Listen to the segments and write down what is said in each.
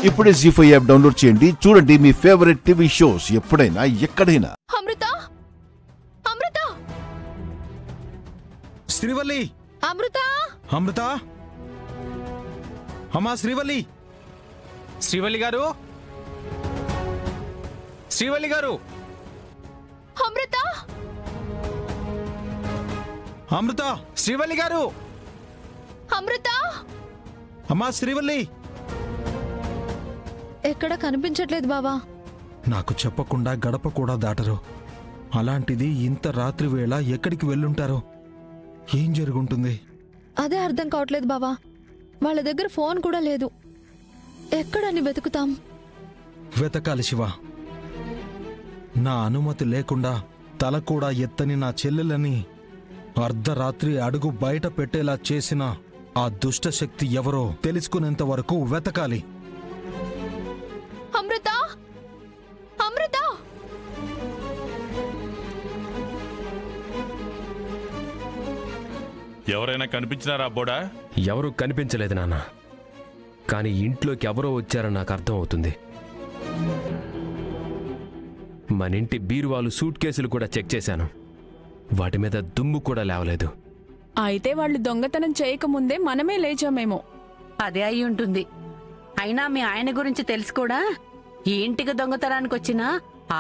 ఇప్పుడే జీ5 app download చేయండి. చూడండి మీ ఫేవరెట్ టీవీ షోస్ ఎప్పుడైనా ఎక్కడైనా. అమృత అమృత శ్రీవల్లి అమృత అమృత అమ్మా శ్రీవల్లి శ్రీవల్లి గారు శ్రీవల్లి గారు అమృత అమృత శ్రీవల్లి గారు అమృత అమ్మా శ్రీవల్లి ఎక్కడ కనిపించట్లేదు బావా. నాకు చెప్పకుండా గడప కూడా దాటరు. అలాంటిది ఇంత రాత్రి వేళ ఎక్కడికి వెళ్ళుంటారో? ఏం జరుగుంటుంది? అదే అర్థం కావట్లేదు బావా. వాళ్ళ దగ్గర ఫోన్ కూడా లేదు. ఎక్కడని వెతుకుతాం? వెతకాలి శివ. నా అనుమతి లేకుండా తల కూడా ఎత్తని నా చెల్లెలని అర్ధరాత్రి అడుగు బయట పెట్టేలా చేసిన ఆ దుష్ట శక్తి ఎవరో తెలుసుకునేంత వరకు వెతకాలి. అమృత అమృత ఎవరైనా కనిపించినారా బోడా? ఎవరూ కనిపించలేదు నాన్న. కానీ ఇంట్లోకి ఎవరో వచ్చారని నాకు అర్థం అవుతుంది. మన ఇంటి బీరువాలు సూట్ కేసులు కూడా చెక్ చేశాను. వాటి మీద దుమ్ము కూడా లేవలేదు. అయితే వాళ్ళు దొంగతనం చేయకముందే మనమే లేచామేమో. అదే అయి ఉంటుంది. అయినా మీ ఆయన గురించి తెలుసు కూడా. ఈ ఇంటికి దొంగతనానికి వచ్చినా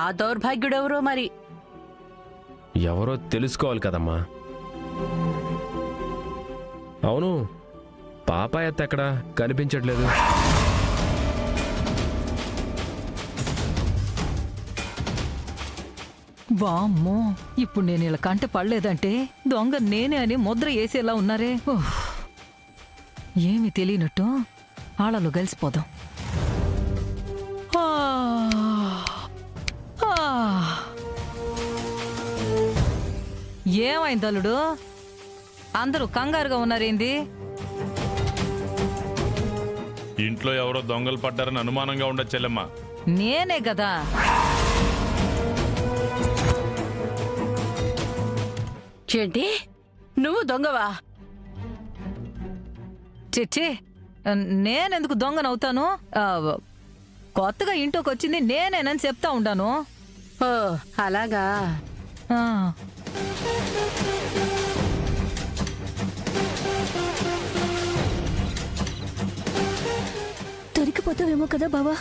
ఆ దౌర్భాగ్యుడెవరో మరి. ఎవరో తెలుసుకోవాలి కదమ్మా. అవును, పాపాయత్త ఎక్కడా కనిపించట్లేదు. వామ్మో, ఇప్పుడు నేను ఇలా కంట పడలేదంటే దొంగ నేనే అని ముద్ర వేసేలా ఉన్నారే. ఏమి తెలియనట్టు ఆళ్ళలో కలిసిపోదాం. ఏమైంది అల్లుడు? అందరూ కంగారుగా ఉన్నారేంది? ఇంట్లో ఎవరో దొంగలు పడ్డారని అనుమానంగా ఉండదు చెల్లెమ్మ. నేనే కదా. ఏంటి, నువ్వు దొంగవా? చిచ్చి, నేనెందుకు దొంగనవుతాను? కొత్తగా ఇంట్లోకి వచ్చింది నేనేనని చెప్తా ఉండాను. ఓ అలాగా. దొరికిపోతావేమో కదా బావా.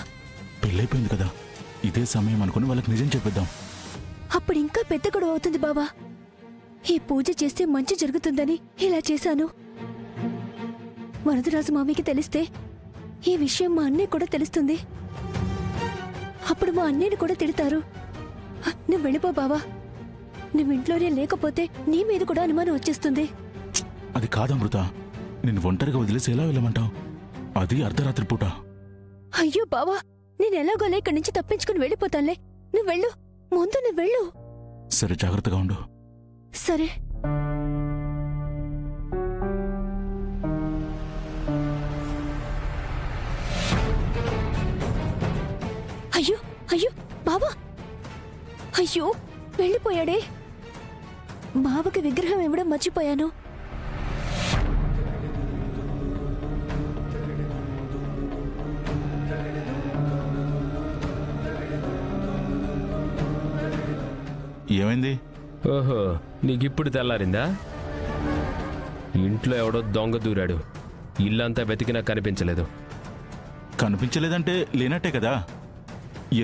పెళ్ళైపోయింది కదా, ఇదే సమయం అనుకుని వాళ్ళకి నిజం చెప్పేద్దాం. అప్పుడు ఇంకా పెద్ద గొడవ అవుతుంది బావా. ఈ పూజ చేస్తే మంచి జరుగుతుందని ఇలా చేశాను. వరదరాజు మామికి తెలిస్తే ఈ విషయం మా అన్నయ్య కూడా తెలుస్తుంది. అప్పుడు మా అన్నయ్యని కూడా తిడతారు. నువ్వు వెళ్ళిపో బావా. నువ్వు ఇంట్లోనే లేకపోతే నీ మీద కూడా అనుమానం వచ్చేస్తుంది. అది కాదమృత, నిన్ను ఒంటరిగా వదిలేసి ఎలా వెళ్ళమంటావు? అది అర్ధరాత్రి పూట. అయ్యో బావా, నేను ఎలాగోలా ఇక్కడి నుంచి తప్పించుకుని వెళ్ళిపోతానులే. నువ్వు వెళ్ళు, ముందు నువ్వు వెళ్ళు. సరే, జాగ్రత్తగా ఉండు. సరే. అయ్యో అయ్యో బావా, అయ్యో వెళ్ళిపోయాడే. బావకి విగ్రహం ఇవ్వడం మర్చిపోయాను. ఏమైంది? ఓహో, నీకిప్పుడు తెల్లారిందా? ఇంట్లో ఎవడో దొంగ దూరాడు. ఇల్లంతా వెతికినా కనిపించలేదు. కనిపించలేదంటే లేనట్టే కదా.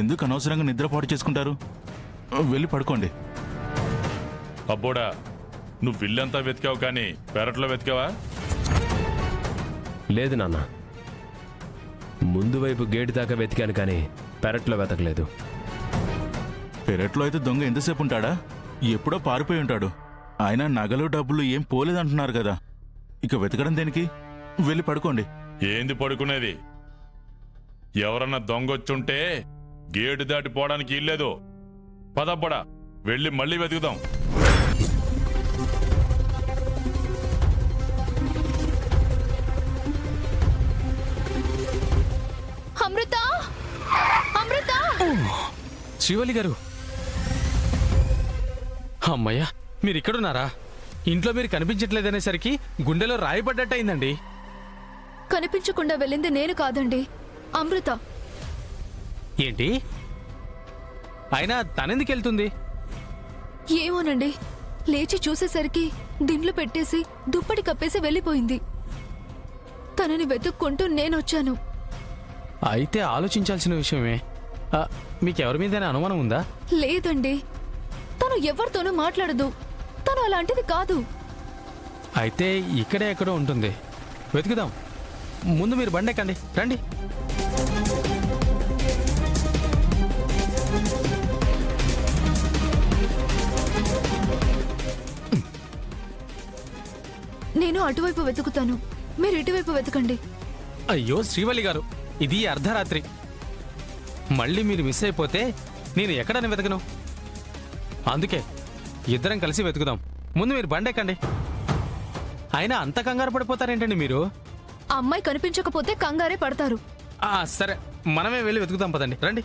ఎందుకు అనవసరంగా నిద్రపాటు చేసుకుంటారు? వెళ్ళి పడుకోండి. అబ్బోడా, నువ్వు ఇల్లంతా వెతికావు కానీ పెరట్లో వెతికావా? లేదు నాన్న, ముందు వైపు గేటు దాకా వెతికాను కానీ పెరట్లో వెతకలేదు. పెరట్లో అయితే దొంగ ఎంతసేపు ఉంటాడా? ఎప్పుడో పారిపోయి ఉంటాడు. ఆయన నగలు డబ్బులు ఏం పోలేదంటున్నారు కదా, ఇక వెతకడం దేనికి? వెళ్ళి పడుకోండి. ఏంది పడుకునేది? ఎవరన్నా దొంగొచ్చుంటే గేటు దాటిపోవడానికి ఇల్లేదు. పదబ్బడా, వెళ్ళి మళ్ళీ వెతుకుదాం. అమృత అమృత. శ్రీవల్లి గారు, అమ్మయ్యా, మీరిక్కడున్నారా? ఇంట్లో మీరు కనిపించట్లేదనేసరికి గుండెలో రాయబడ్డట్టయిందండి. కనిపించకుండా వెళ్ళింది నేను కాదండి, అమృత. ఏంటి? అయినా తనెందుకు వెళ్తుంది? ఏమోనండి, లేచి చూసేసరికి దిండ్లు పెట్టేసి దుప్పటి కప్పేసి వెళ్ళిపోయింది. తనని వెతుక్కుంటూ నేనొచ్చాను. అయితే ఆలోచించాల్సిన విషయమే. మీకెవరి మీదైనా అనుమానం ఉందా? లేదండి, తను ఎవరితోనూ మాట్లాడదు. తను అలాంటిది కాదు. అయితే ఇక్కడే ఎక్కడో ఉంటుంది, వెతుకుదాం. ముందు మీరు బండెక్కండి, రండి. నేను అటువైపు వెతుకుతాను, మీరు ఇటువైపు వెతకండి. అయ్యో శ్రీవల్లి గారు, ఇది అర్ధరాత్రి. మళ్ళీ మీరు మిస్ అయిపోతే నేను ఎక్కడని వెతకను. అందుకే ఇద్దరం కలిసి వెతుకుదాం. ముందు మీరు బండెక్కండి. అయినా అంత కంగారు పడిపోతారేంటండి మీరు? అమ్మాయి కనిపించకపోతే కంగారే పడతారు. సరే, మనమే వెళ్ళి వెతుకుదాం, పదండి, రండి.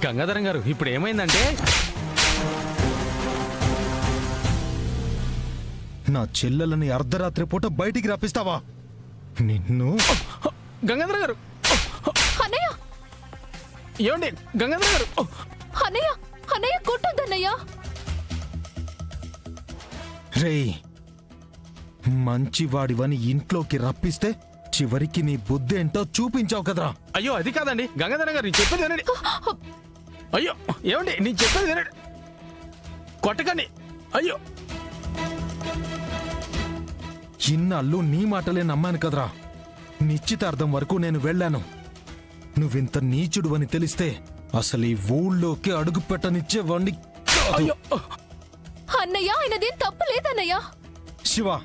గంగాధరం గారు, ఇప్పుడు ఏమైందంటే నా చెల్లెలని అర్ధరాత్రి పూట బయటికి రప్పిస్తావా? నిన్ను. గంగాధరం గారు, అన్నయ్య, ఏమండి? గంగాధరం గారు, అన్నయ్య, అన్నయ్య కొట్టొద్దన్నయ్య. రేయ్, మంచివాడివని ఇంట్లోకి రప్పిస్తే చివరికి నీ బుద్ధి ఏంటో చూపించావు కదరా. అయ్యో అది కాదండి గంగాధరం గారు, నేను చెప్పేది వినండి. అయ్యో ఏమండి, నేను చెప్పేది వినండి, కొట్టకండి. అయ్యో, ఇన్నాళ్ళు నీ మాటలే నమ్మాను కదరా. నిశ్చితార్థం వరకు నేను వెళ్ళాను. నువ్వింత నీచుడు అని తెలిస్తే అసలు ఈ ఊళ్ళోకి అడుగు పెట్టనిచ్చేవాణ్ణి. అన్నయ్య, ఆయనదేం తప్పు లేదన్నయ్య. శివ,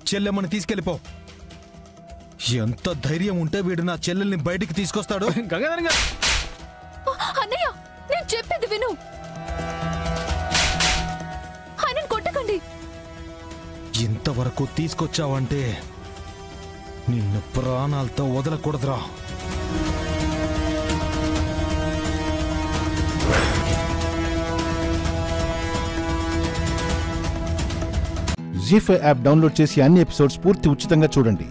చెల్లెమ్మని తీసుకెళ్ళిపో. ఎంత ధైర్యం ఉంటే వీడు నా చెల్లెల్ని బయటికి తీసుకొస్తాడు? గంగాధరం గారు, అన్నయ్య, నేను చెప్పేది విను. ఆయనను కొట్టకండి. ఇంతవరకు తీసుకొచ్చావంటే నిన్ను ప్రాణాలతో వదలకూడదురా. జీ5 యాప్ డౌన్లోడ్ చేసి అన్ని ఎపిసోడ్స్ పూర్తి ఉచితంగా చూడండి.